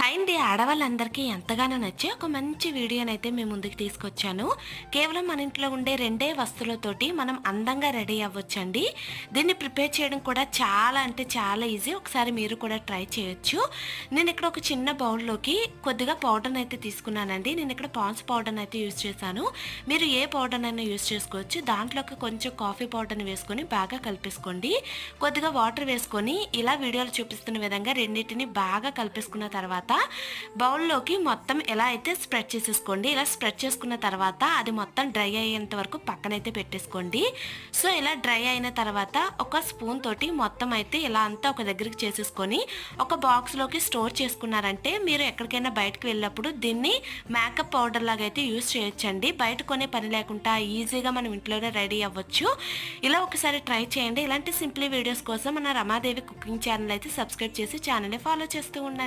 Hi అండి. ఆడవాళ్ళందరికీ ఎంతగానో నచ్చే ఒక మంచి వీడియోనైతే మీ ముందుకు తీసుకొచ్చాను. కేవలం మన ఇంట్లో ఉండే 2 వస్తువులతోటి మనం అందంగా రెడీ అవ్వొచ్చండి. దీన్ని ప్రిపేర్ చేయడం కూడా చాలా అంటే చాలా ఈజీ. ఒకసారి మీరు కూడా ట్రై చేయొచ్చు. నేను ఇక్కడ ఒక చిన్న బౌల్‌లోకి కొద్దిగా పౌడర్‌ని అయితే తీసుకున్నానండి. నేను ఇక్కడ పాండ్స్ పౌడర్‌ని అయితే యూజ్ చేశాను. మీరు ఏ పౌడర్‌నైనా యూజ్ చేసుకోవచ్చు. దాంట్లోకి కొంచెం కాఫీ పౌడర్‌ని వేసుకొని బాగా కలిపేసుకోండి. కొద్దిగా వాటర్ వేసుకొని ఇలా వీడియోలో చూపిస్తున్న విధంగా రెండిటిని బాగా కలిపేసుకున్న తర్వాత బౌల్లోకి మొత్తం ఎలా అయితే స్ప్రెడ్ చేసేసుకోండి. ఇలా స్ప్రెడ్ చేసుకున్న తర్వాత అది మొత్తం డ్రై అయ్యేంత వరకు పక్కనైతే పెట్టేసుకోండి. సో ఇలా డ్రై అయిన తర్వాత ఒక స్పూన్ తోటి మొత్తం అయితే ఇలా అంతా ఒక దగ్గరికి చేసేసుకొని ఒక బాక్స్లోకి స్టోర్ చేసుకున్నారంటే మీరు ఎక్కడికైనా బయటకు వెళ్ళినప్పుడు దీన్ని మేకప్ పౌడర్ లాగా అయితే యూజ్ చేయొచ్చండి. బయట కొనే పని లేకుండా ఈజీగా మనం ఇంట్లోనే రెడీ అవ్వచ్చు. ఇలా ఒకసారి ట్రై చేయండి. ఇలాంటి సింప్లీ వీడియోస్ కోసం మన రమాదేవి కుకింగ్ ఛానల్ అయితే సబ్స్క్రైబ్ చేసి ఛానల్ని ఫాలో చేస్తూ ఉండండి.